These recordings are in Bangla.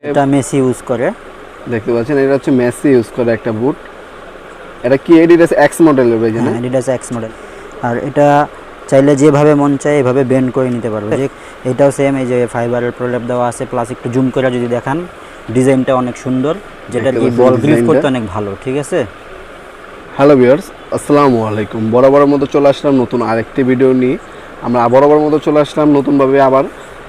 এটা মেসি ইউজ করে। দেখতে পাচ্ছেন এটা হচ্ছে মেসি ইউজ করে একটা বুট। এটা কি এডিডাস এক্স মডেলের ভাই? হ্যাঁ, এডিডাস এক্স মডেল। আর এটা চাইলে যেভাবে মন চায় এভাবে বেন্ড করে নিতে পারবে। যে এটাও সেম, এই যে ফাইবারের প্রলেপ দেওয়া আছে, প্লাস একটু জুম করে যদি দেখান ডিজাইনটা অনেক সুন্দর, যেটা কি বল গ্রিপ করতে অনেক ভালো। ঠিক আছে। হ্যালো ভিউয়ার্স, আসসালামু আলাইকুম। বরাবরের মতো চলে আসলাম নতুন আরেকটি ভিডিও নিয়ে। আমরা বরাবরের মতো চলে আসলাম নতুনভাবে আবার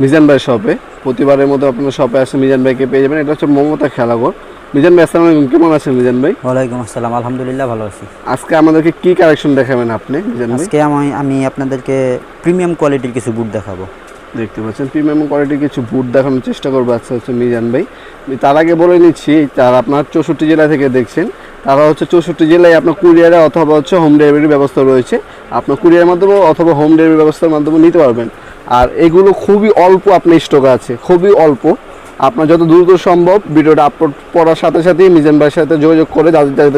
মিজান ভাই শপে। প্রতিবারের মতো আপনার শপে আসে মিজান ভাইকে পেয়ে যাবেন। এটা হচ্ছে মমতা খেলাঘর। মিজান ভাই আসসালামু আলাইকুম, কেমন আছেন মিজান ভাই? ওয়ালাইকুম আসসালাম, আলহামদুলিল্লাহ ভালো আছি। আজকে আমাদেরকে কি কালেকশন দেখাবেন আপনি মিজান ভাই? আজকে আমি আপনাদেরকে প্রিমিয়াম কোয়ালিটির কিছু বুট দেখাবো। দেখতে পাচ্ছেন প্রিমিয়াম কোয়ালিটির কিছু বুট দেখানোর চেষ্টা করবো। আচ্ছা হচ্ছে মিজান ভাই, তার আগে বলে নিচ্ছি, যারা আপনার 64 জেলা থেকে দেখছেন তারা হচ্ছে 64 জেলায় আপনার কুরিয়ারে অথবা হচ্ছে হোম ডেলিভারির ব্যবস্থা রয়েছে। আপনার কুরিয়ারের মাধ্যমে অথবা হোম ডেলিভারি ব্যবস্থার মাধ্যমে নিতে পারবেন। আর এগুলো খুবই অল্প আপনার স্টক আছে, খুবই অল্প। আপনার যত দ্রুত সম্ভব ভিডিওটা আপলোড করার সাথে সাথেই মিজান ভাইয়ের সাথে যোগাযোগ করে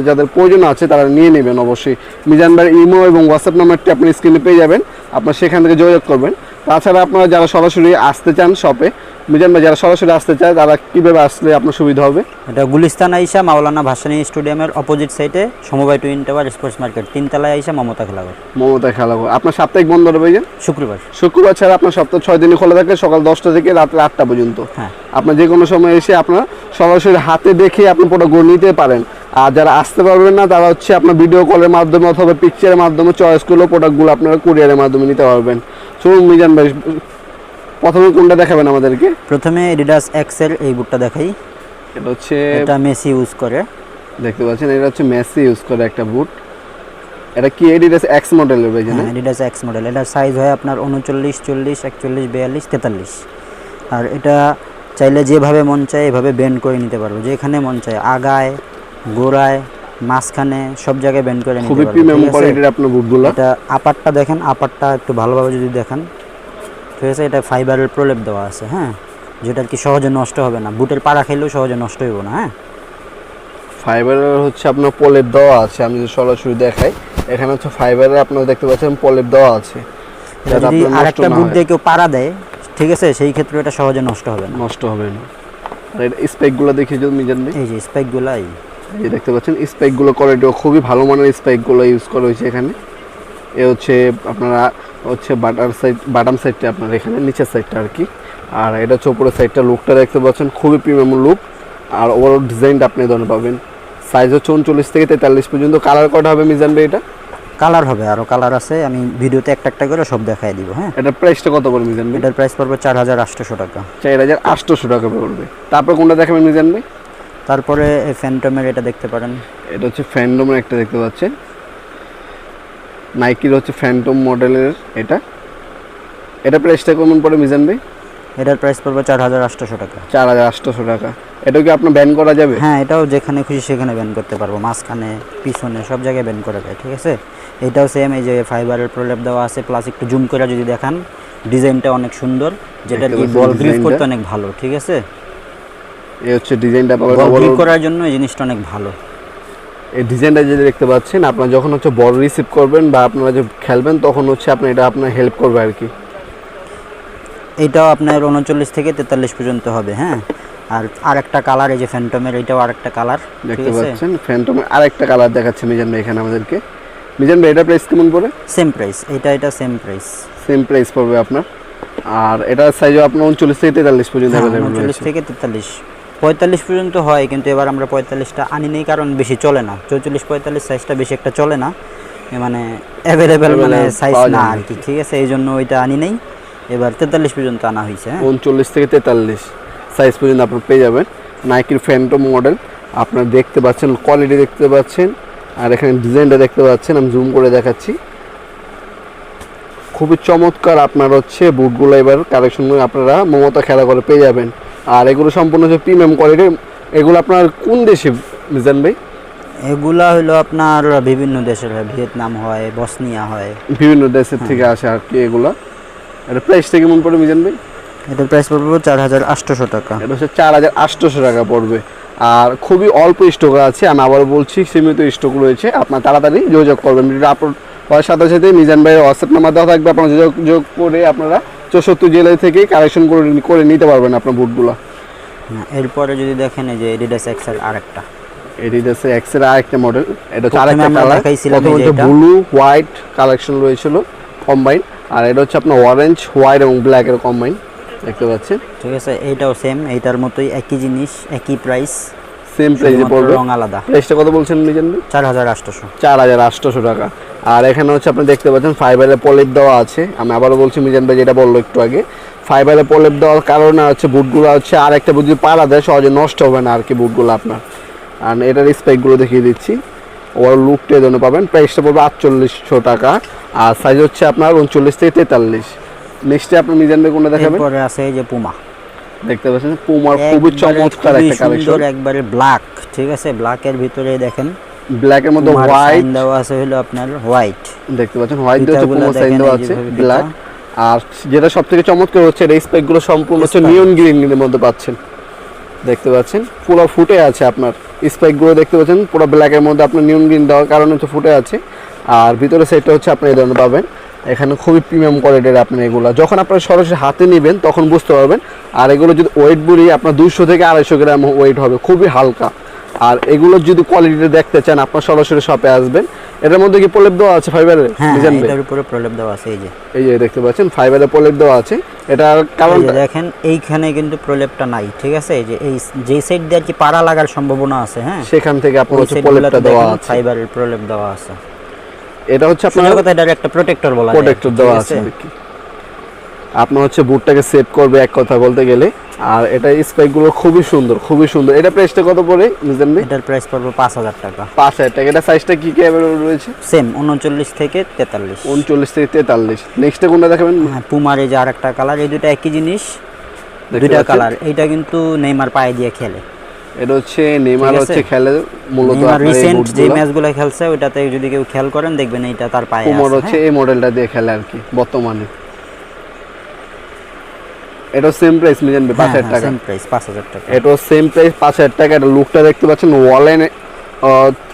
যাদের প্রয়োজন আছে তারা নিয়ে নেবেন। অবশ্যই মিজান ভাইয়ের ইমো এবং হোয়াটসঅ্যাপ নাম্বারটি আপনি স্ক্রিনে পেয়ে যাবেন, আপনার সেখান থেকে যোগাযোগ করবেন। তাছাড়া আপনারা যারা সরাসরি আসতে চান শপে, মিজান ভাই যারা সরাসরি আসতে চায় তারা কীভাবে আসলে আপনার সুবিধা হবে? এটা গুলিস্তান আইসা মাওলানা ভাসানী স্টেডিয়ামের অপোজিট সাইডে সমবায় টুইন টাওয়ার স্পোর্টস মার্কেট, তিনতলায় আইসা মমতা খেলাঘর। মমতা খেলাঘর। আপনার সাপ্তাহিক বন্ধ হবে ভাইজান? শুক্রবার ছাড়া আপনার সপ্তাহে 6 দিনই খোলা থাকে, সকাল 10টা থেকে রাত 8টা পর্যন্ত। হ্যাঁ, আপনার যে কোনো সময় এসে আপনার সরাসরি হাতে দেখে আপনি প্রোডাক্টগুলো নিতে পারেন। আর যারা আসতে পারবেন না তারা হচ্ছে আপনার ভিডিও কলের মাধ্যমে অথবা পিকচারের মাধ্যমে চয়েস করলে প্রোডাক্টগুলো আপনারা কুরিয়ারের মাধ্যমে নিতে পারবেন। চলুন মিজান ভাই, প্রথমে কোনটা দেখাবেন আমাদেরকে? প্রথমে এডিডাস এক্সেল এই বুটটা দেখাই। এটা মেসি ইউজ করে। দেখতে পাচ্ছেন এটা হচ্ছে মেসি ইউজ করে একটা বুট। এটা কি এডিডাস এক্স মডেলের ভাই? হ্যাঁ, এডিডাস এক্স মডেল। এটার সাইজ হয় আপনার 39, 40, 41, 42, 43। আর এটা চাইলে যেভাবে মন চায় এভাবে বেন্ড করে নিতে পারবো, যেখানে মন চায়, আগায়, গোড়ায়, মাঝখানে, সব জায়গায় বেন্ড করে নিতে পারবো। খুবই প্রিমিয়াম কোয়ালিটির আপনার বুটগুলো। এটা আপারটা দেখেন, আপারটা একটু ভালোভাবে যদি দেখেন, ঠিক আছে। এটা ফাইবারের প্রলেপ দেওয়া আছে, হ্যাঁ, যেটা কি সহজে নষ্ট হবে না। বুটের পাড়া খেলেও সহজে নষ্ট হইব না। হ্যাঁ, ফাইবারের হচ্ছে আপনার প্রলেপ দেওয়া আছে। আমি যদি সরাসরি দেখাই, এখানে হচ্ছে ফাইবারের আপনারা দেখতে পাচ্ছেন প্রলেপ দেওয়া আছে। যদি আরেকটা বুট দিয়ে কেউ পাড়া দেয়, ঠিক আছে, সেই ক্ষেত্রে এটা সহজে নষ্ট হবে না। আর এটা স্পাইকগুলো দেখে যদি মিজান ভাই, এই যে স্পাইকগুলো, এই দেখতে পাচ্ছেন স্পাইকগুলো কোয়ালিটিও খুবই ভালো মানের স্পাইকগুলো ইউজ করা হয়েছে এখানে। এ হচ্ছে আপনারা হচ্ছে বাটাম সাইডটা আপনার এখানে নিচের সাইডটা আর কি। আর এটা হচ্ছে উপরের সাইডটা। লুকটা দেখতে পাচ্ছেন খুবই প্রিমিয়াম লুক। আর ওভারঅল ডিজাইনটা আপনি এই ধরনের পাবেন। সাইজ হচ্ছে 39 থেকে 43 পর্যন্ত। কালার কটা হবে মিজান ভাই? এটা কালার হবে, আরও কালার আছে, আমি ভিডিওতে একটা একটা করে সব দেখাই দিব। হ্যাঁ, এটার প্রাইসটা কত পড়বে মিজান ভাই? এটার প্রাইস পড়বে 4800 টাকা। 4800 টাকা পড়বে। তারপর কোনটা দেখাবেন মিজান ভাই? তারপরে এই ফ্যান্টমের এটা দেখতে পারেন। এটা হচ্ছে ফ্যান্টমের একটা দেখতে পাচ্ছেন, নাইকির হচ্ছে ফ্যান্টম মডেলের। এটা প্রাইসটা কেমন পড়ে মিজান ভাই? এটার প্রাইস পড়বে 4800 টাকা। 4800 টাকা। এটা কি আপনার ব্যান করা যাবে? হ্যাঁ, এটাও যেখানে খুশি সেখানে ব্যান করতে পারবো, মাঝখানে, পিছনে, সব জায়গায় ব্যান করা যায়। ঠিক আছে। এটাও সেম, এই যে ফাইবারের প্রলেপ দেওয়া আছে, প্লাস একটু জুম করে যদি দেখান ডিজাইনটা অনেক সুন্দর, যেটা কি বল গ্রিপ করতে অনেক ভালো। ঠিক আছে। এই হচ্ছে ডিজাইনটা পাবেন বল গ্রিপ করার জন্য এই জিনিসটা অনেক ভালো। এই ডিজাইনটা যেটা দেখতে পাচ্ছেন, আপনারা যখন হচ্ছে বল রিসিভ করবেন বা আপনারা যে খেলবেন তখন হচ্ছে আপনি এটা আপনার হেল্প করবে আর কি। এইটাও আপনার 39 থেকে 43 পর্যন্ত হবে। হ্যাঁ, আর আরেকটা কালার, এই যে ফ্যান্টমের, এটাও আরেকটা কালার দেখতে পাচ্ছেন। ফ্যান্টমের আরেকটা কালার দেখাচ্ছে মিজান ভাই এখানে আমাদেরকে। মিজান ভাই, এটা প্রাইস কেমন পড়ে? Same price. এটা সেম প্রাইস পড়বে আপনার। আর এটার সাইজও আপনার 39 থেকে 43 পর্যন্ত अवेलेबल রয়েছে। 39 থেকে 43, 45 পর্যন্ত হয়, কিন্তু এবার আমরা 45টা আনি নেই, কারণ বেশি চলে না। 44, 45 সাইজটা বেশি একটা চলে না, মানে অ্যাভেলেবেল মানে সাইজ না আর কি। ঠিক আছে, এই জন্য ওইটা আনি নেই। এবার 43 পর্যন্ত আনা হয়েছে। 39 থেকে 43 সাইজ পর্যন্ত আপনি পেয়ে যাবেন। নাইকির ফ্যান্টম মডেল আপনারা দেখতে পাচ্ছেন, কোয়ালিটি দেখতে পাচ্ছেন, আর এখানে ডিজাইনটা দেখতে পাচ্ছেন। আমি জুম করে দেখাচ্ছি, খুবই চমৎকার আপনার হচ্ছে বুটগুলো। এবার কালেকশনগুলো আপনারা মমতা খেলা করে পেয়ে যাবেন। আর এগুলো সম্পূর্ণ হচ্ছে প্রিমিয়াম কোয়ালিটির। এগুলো আপনার কোন দেশে মিজান ভাই? এগুলা হলো আপনার বিভিন্ন দেশের হয়, ভিয়েতনাম হয়, বসনিয়া হয়, বিভিন্ন দেশের থেকে আসে আর কি এগুলা। এটা প্রাইসটা কেমন পড়বে মিজান ভাই? এটার প্রাইস পড়বে 4800 টাকা। এটা হচ্ছে 4800 টাকা পড়বে। আর খুবই অল্প স্টক আছে, আমি আবার বলছি সীমিত স্টক রয়েছে। আপনার তাড়াতাড়ি যোগাযোগ করবেন। ভিডিওটা আপলোড হওয়ার সাথে সাথে মিজান ভাইয়ের হোয়াটসঅ্যাপ নাম্বার দেওয়া থাকবে, আপনারা যোগাযোগ করে আপনারা 64 জেলা থেকে কালেকশন করে নিতে পারবেন আপনার বুটগুলো। হ্যাঁ, এরপরে যদি দেখেন এই যে এডিডাস এক্সেল আরেকটা, এডিডাসে এক্সেল আরেকটা মডেল, এটা হচ্ছে প্রথমে আরেকটা আমরা কালার, দেখাইছিলাম প্রথমে এই যে এটা। ব্লু হোয়াইট কালেকশন রয়েছিল কম্বাইন, আর এটা হচ্ছে আপনার অরেঞ্জ হোয়াইট এবং ব্ল্যাক এর কম্বাইন, দেখতে পাচ্ছেন। ঠিক আছে, এইটাও সেম, এইটার মতোই একই জিনিস একই প্রাইস, সেম প্রাইসে পড়বে। রং আলাদা। প্রাইসটা কত বলছেন মিজান ভাই? 4800। 4800 টাকা। আর এখানে হচ্ছে আপনি দেখতে পাচ্ছেন ফাইবারের প্রলেপ দেওয়া আছে। আমি আবারও বলছি, মিজান ভাই যেটা বললো একটু আগে, ফাইবারের প্রলেপ দেওয়ার কারণে হচ্ছে বুটগুলো হচ্ছে আর একটা বুট যদি পাড়া দেয় সহজে নষ্ট হবে না আর কি বুটগুলো আপনার। আর এটার স্পাইকগুলো দেখিয়ে দিচ্ছি, ওর লুকটা এই জন্য পাবেন। প্রাইসটা পড়বে 4800 টাকা, আর সাইজ হচ্ছে আপনার 39 থেকে 43। নেক্সটে আপনি মিজান ভাই কোনটা দেখাবেন? এরপরে আছে এই যে পুমা, দেখতে পাচ্ছেন পুমার খুবই চমৎকার একটা কালেকশন, একবারে ব্ল্যাক। ঠিক আছে, ব্ল্যাকের ভিতরে দেখেন ব্ল্যাকের মধ্যে হোয়াইট দেওয়া আছে, হলো আপনার হোয়াইট, দেখতে পাচ্ছেন হোয়াইট দিয়ে হচ্ছে পুমা সাইন দেওয়া আছে ব্ল্যাক। আর যেটা সবথেকে চমৎকার হচ্ছে এই স্পাইকগুলো সম্পূর্ণ হচ্ছে নিয়ন গ্রিনের মধ্যে পাচ্ছেন, দেখতে পাচ্ছেন পুরো ফুটে আছে আপনার স্পাইকগুলো, দেখতে পাচ্ছেন পুরো ব্ল্যাকের মধ্যে আপনার নিয়ন গ্রিন দেওয়ার কারণে হচ্ছে ফুটে আছে। আর ভিতরে সেটটা হচ্ছে আপনি এই ধরনের পাবেন। এখানে খুবই প্রিমিয়াম কোয়ালিটির আপনি এগুলো যখন আপনার সরাসরি হাতে নেবেন তখন বুঝতে পারবেন। আর এগুলো যদি ওয়েট বলি আপনার 200 থেকে 250 গ্রাম ওয়েট হবে, খুবই হালকা। আর এগুলোর যদি কোয়ালিটি দেখতে চান আপনার সরাসরি শপে আসবেন। এটার মধ্যে কি প্রলেপ দেওয়া আছে ফাইবারের? হ্যাঁ, এটার উপরে প্রলেপ দেওয়া আছে, এই যে দেখতে পাচ্ছেন ফাইবারের প্রলেপ দেওয়া আছে। এটার কারণ দেখেন এইখানে কিন্তু প্রলেপটা নাই। ঠিক আছে, এই যে এই যে সাইড দিয়ে আর কি পাড়া লাগার সম্ভাবনা আছে, হ্যাঁ, সেখান থেকে আপনার হচ্ছে প্রলেপটা দেওয়া আছে, ফাইবারের প্রলেপ দেওয়া আছে। এটা হচ্ছে আপনার কথা, এটার একটা প্রোটেক্টর বলা যায়, প্রোটেক্টর দেওয়া আছে আপনার হচ্ছে বুটটাকে সেভ করবে এক কথা বলতে গেলে। আর এটা স্পাইকগুলো খুবই সুন্দর, খুবই সুন্দর। এটা প্রাইসটা কত পড়ে মিজান ভাই? এটার প্রাইস পড়বে 5000 টাকা। 5000 টাকা। এটা সাইজটা কি কি अवेलेबल রয়েছে? সেম 39 থেকে 43। 39 থেকে 43। নেক্সটে কোনটা দেখাবেন? হ্যাঁ, পুমার এই যে আরেকটা কালার, এই দুটো একই জিনিস, দুইটা কালার। এইটা কিন্তু নেইমার পায়ে দিয়ে খেলে, এটা হচ্ছে নেইমার হচ্ছে খেলে মূলত আপনার রিসেন্ট যে ম্যাচগুলো খেলছে ওইটাতে যদি কেউ খেয়াল করেন দেখবেন এইটা তার পায়ে আছে। পুমার হচ্ছে এই মডেলটা দিয়ে খেলে আর কি বর্তমানে। এটা সেম প্রাইস মিজান ভাই 5000 টাকা। সেম প্রাইস 5000 টাকা। এটা সেম প্রাইস 5000 টাকা। এটা লুকটা দেখতে পাচ্ছেন ওয়ালেন,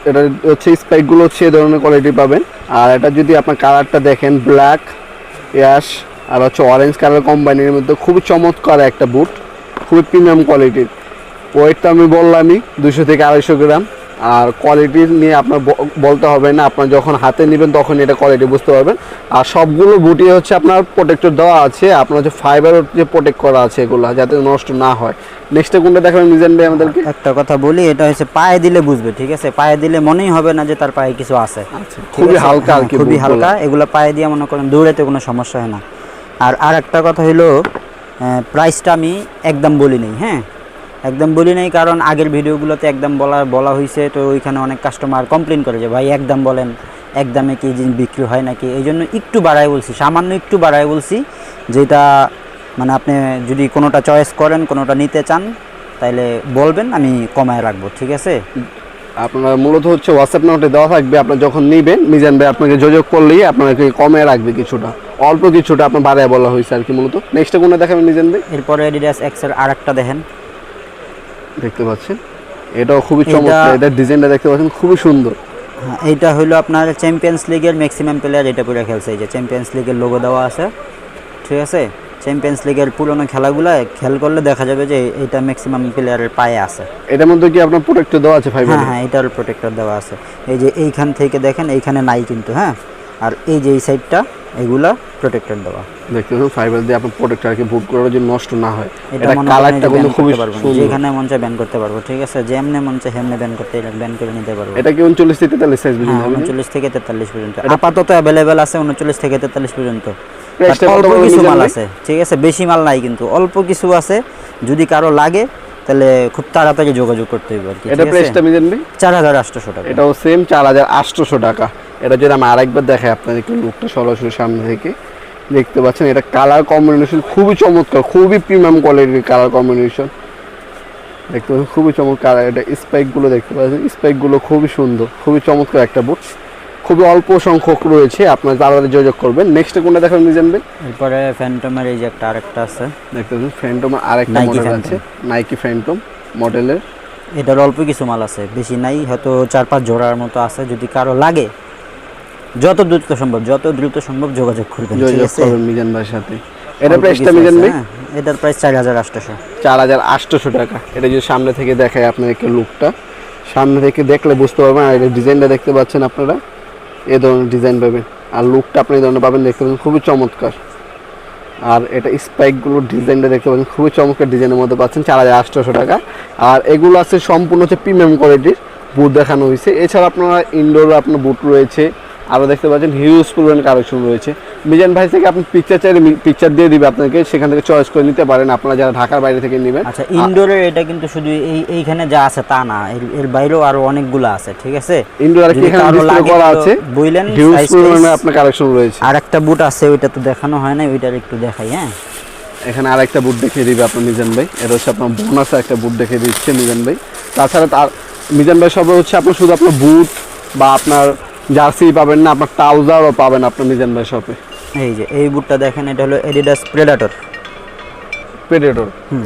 এটা হচ্ছে স্পাইক গুলো হচ্ছে এই ধরনের কোয়ালিটি পাবেন। আর এটা যদি আপনার কালারটা দেখেন ব্ল্যাক অ্যাশ আর হচ্ছে অরেঞ্জ কালার কম্বাইনের মধ্যে খুবই চমৎকার একটা বুট, খুবই প্রিমিয়াম কোয়ালিটির। ওয়েটটা আমি বললামই 200 থেকে 250 গ্রাম। আর কোয়ালিটি নিয়ে আপনার বলতে হবে না, আপনার যখন হাতে নেবেন তখন এটা কোয়ালিটি বুঝতে পারবেন। আর সবগুলো বুটি হচ্ছে আপনার প্রোটেক্টর দেওয়া আছে, আপনার হচ্ছে ফাইবার যে প্রোটেক্ট করা আছে এগুলো যাতে নষ্ট না হয়। নেক্সটে কোনটা দেখাবেন মিজান ভাই আমাদেরকে? একটা কথা বলি, এটা হচ্ছে পায়ে দিলে বুঝবে। ঠিক আছে, পায়ে দিলে মনেই হবে না যে তার পায়ে কিছু আছে। খুবই হালকা আর কি, খুবই হালকা। এগুলো পায়ে দিয়ে মনে করেন দৌড়াতে কোনো সমস্যা হয় না। আর একটা কথা হলো প্রাইসটা আমি একদম বলি নাই, হ্যাঁ, একদম বলি নাই, কারণ আগের ভিডিওগুলোতে একদম বলা হয়েছে, তো ওইখানে অনেক কাস্টমার কমপ্লেন করে যে ভাই একদম বলেন, একদমে কি জিনিস বিক্রি হয় নাকি। এই জন্য একটু বাড়ায় বলছি, সামান্য একটু বাড়ায় বলছি, যেটা মানে আপনি যদি কোনোটা চয়েস করেন, কোনোটা নিতে চান, তাইলে বলবেন, আমি কমায় রাখবো। ঠিক আছে, আপনার মূলত হচ্ছে হোয়াটসঅ্যাপ নাম্বারটা দেওয়া থাকবে, আপনার যখন নেবেন মিজান ভাই আপনাকে যোগাযোগ করলেই আপনাকে কমে রাখবে কিছুটা, অল্প কিছুটা আপনার বাড়ায় বলা হয়েছে আর কি মূলত। নেক্সটে কোনটা দেখাবেন মিজান ভাই? এরপরে অ্যাডিডাস এক্সের আরেকটা দেখেন, দেখতে পাচ্ছেন এটাও খুবই চমৎকার। এটার ডিজাইনটা দেখতে পাচ্ছেন খুবই সুন্দর। হ্যাঁ, এইটা হলো আপনার চ্যাম্পিয়ন্স লিগের ম্যাক্সিমাম প্লেয়ার এটা পুরো খেলছে। এই যে চ্যাম্পিয়ন্স লিগের লোগো দেওয়া আছে, ঠিক আছে। চ্যাম্পিয়ন্স লিগের পুরনো খেলাগুলো খেল করলে দেখা যাবে যে এটা ম্যাক্সিমাম প্লেয়ারের পায়ে আছে। এটার মধ্যে কি আপনার প্রোটেক্টর দেওয়া আছে ফাইবার? হ্যাঁ, এটার প্রোটেক্টর দেওয়া আছে। এই যে এইখান থেকে দেখেন, এইখানে নাই কিন্তু, হ্যাঁ। আর এই যে এই সাইডটা, এগুলা প্রোটেক্টর দেওয়া, দেখতে পাচ্ছেন ফাইবার দিয়ে আপনার প্রোটেক্টরকে বুট করার জন্য নষ্ট না হয়। এটা কালারটা কিন্তু খুবই সুন্দর, যেখানে মন চায় ব্যান করতে পারবো। ঠিক আছে, যেমনে মন চায় হেমনে ব্যান করে নিতে পারবো। এটা কি 39 থেকে 43 সাইজ পর্যন্ত হবে? 39 থেকে 43 পর্যন্ত আপাতত अवेलेबल আছে, 39 থেকে 43 পর্যন্ত। প্রাইসটা কত অল্প কিছু মাল বলবেন? আছে, ঠিক আছে, বেশি মাল নাই কিন্তু অল্প কিছু আছে। যদি কারো লাগে তাহলে খুব তাড়াতাড়ি যোগাযোগ করতে হবে আর কি। এটা প্রাইসটা মিজান ভাই? 4800 টাকা। এটাও সেম 4800 টাকা। এটা যদি আমি আরেকবার দেখাই আপনাদেরকে লুকটা সরাসরি সামনে থেকে, দেখতে পাচ্ছেন এটা কালার কম্বিনেশন খুবই চমৎকার, খুবই প্রিমিয়াম কোয়ালিটির কালার কম্বিনেশন, দেখতে পাচ্ছেন খুবই চমৎকার। এটা স্পাইকগুলো দেখতে পাচ্ছেন, স্পাইকগুলো খুবই সুন্দর, খুবই চমৎকার একটা বুট, খুবই অল্প সংখ্যক রয়েছে, আপনার তাড়াতাড়ি যোগাযোগ করবেন। নেক্সট কোনটা দেখাবেন মিজান ভাই? এরপরে ফ্যান্টমের এই যে একটা আরেকটা আছে, দেখতে পাচ্ছেন ফ্যান্টমের আরেকটা মডেল আছে, নাইকি ফ্যান্টম মডেলের। এটার অল্প কিছু মাল আছে, বেশি নাই, হয়তো 4-5 জোড়ার মতো আছে। যদি কারো লাগে যত দ্রুত সম্ভব যোগাযোগ করবেন, ঠিক আছে? মিজান ভাইয়ের সাথে। এটা প্রাইসটা মিজান ভাই? এটার প্রাইস 4800। 4800 টাকা। এটা যদি সামনে থেকে দেখায় আপনাদেরকে লুকটা, সামনে থেকে দেখলে বুঝতে পারবেন। আর এটা ডিজাইনটা দেখতে পাচ্ছেন আপনারা, এই ধরনের ডিজাইন পাবেন। আর লুকটা আপনি এই ধরনের পাবেন, দেখতে পাচ্ছেন খুবই চমৎকার। আর এটা স্পাইকগুলোর ডিজাইনটা দেখতে পাচ্ছেন, খুবই চমৎকার ডিজাইনের মধ্যে পাচ্ছেন 4800 টাকা। আর এগুলো আছে সম্পূর্ণ হচ্ছে প্রিমিয়াম কোয়ালিটির বুট দেখানো হয়েছে। এছাড়া আপনারা ইনডোর আপনার বুট রয়েছে, আরও দেখতে পাচ্ছেন হিউজ পরিমাণ কালেকশন রয়েছে। মিজান ভাই থেকে আপনি পিকচার চাইলে পিকচার দিয়ে দিবে আপনাকে, সেখান থেকে চয়েস করে নিতে পারেন আপনারা যারা ঢাকার বাইরে থেকে নেবেন। আচ্ছা, ইনডোরের এটা কিন্তু শুধু এইখানে যা আছে তা না, এর বাইরেও আরো অনেকগুলো আছে, ঠিক আছে? ইনডোর আর কি এখানে ডিসপ্লে করা আছে, বইলেন হিউজ সাইজ পরিমাণে আপনার কালেকশন রয়েছে। আর একটা বুট আছে, ওইটা তো দেখানো হয় না, ওইটার একটু দেখাই। হ্যাঁ, এখানে আরেকটা বুট দেখিয়ে দিবে আপনার মিজান ভাই। এটা হচ্ছে আপনার বোনাসে একটা বুট দেখিয়ে দিচ্ছে মিজান ভাই। তাছাড়া তার মিজান ভাই সব হচ্ছে আপনার শুধু আপনার বুট বা আপনার জার্সি পাবেন না, আপনার ট্রাউজারও পাবেন আপনার মিজান ভাই শপে। এই যে এই বুটটা দেখেন, এটা হলো এডিডাস প্রেডাটর।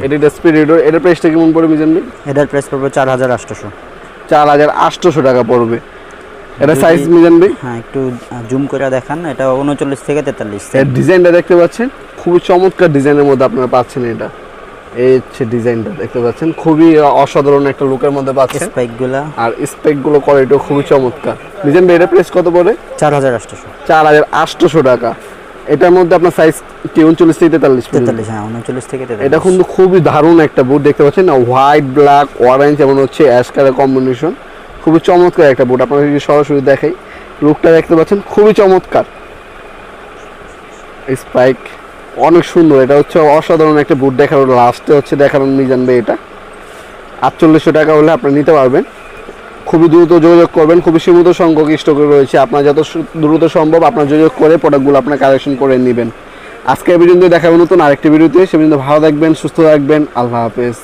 এডিডাস প্রেডেটর, এটার প্রাইসটা কেমন পড়বে মিজান ভাই? এটার প্রাইস পড়বে 4800। 4800 টাকা পড়বে। এটা সাইজ মিজান ভাই? হ্যাঁ, একটু জুম করে দেখান। এটা 39 থেকে 43। এর ডিজাইনটা দেখতে পাচ্ছেন, খুবই চমৎকার ডিজাইনের মধ্যে আপনারা পাচ্ছেন। এটা এই হচ্ছে ডিজাইনটা দেখতে পাচ্ছেন, খুবই অসাধারণ একটা লুকের মধ্যে পাচ্ছেন। স্পাইকগুলো আর স্পেকগুলো কোয়ালিটিও খুবই চমৎকার। মিজান ভাই এটার প্রাইস কত পড়ে? 4800। 4800 টাকা। এটার মধ্যে আপনার সাইজ কি 39 থেকে 43? 43, হ্যাঁ 39 থেকে 43। এটা কিন্তু খুবই দারুণ একটা বুট দেখতে পাচ্ছেন না, হোয়াইট ব্ল্যাক অরেঞ্জ এবং হচ্ছে অ্যাশ কালার কম্বিনেশন, খুবই চমৎকার একটা বুট। আপনাদের সরাসরি দেখাই, লুকটা দেখতে পাচ্ছেন খুবই চমৎকার। স্পাইক অনেক সুন্দর, এটা হচ্ছে অসাধারণ একটা বুট দেখানো। লাস্টে হচ্ছে দেখানোর মিজান ভাই এটা 4800 টাকা হলে আপনি নিতে পারবেন। খুবই দ্রুত যোগাযোগ করবেন, খুবই সীমিত সংখ্যক স্টকে রয়েছে। আপনার যত দ্রুত সম্ভব আপনার যোগাযোগ করে প্রোডাক্টগুলো আপনার কালেকশন করে নেবেন। আজকে এই পর্যন্ত দেখাবো নতুন আরেকটি ভিডিওতে। সে পর্যন্ত ভালো থাকবেন, সুস্থ থাকবেন। আল্লাহ হাফেজ।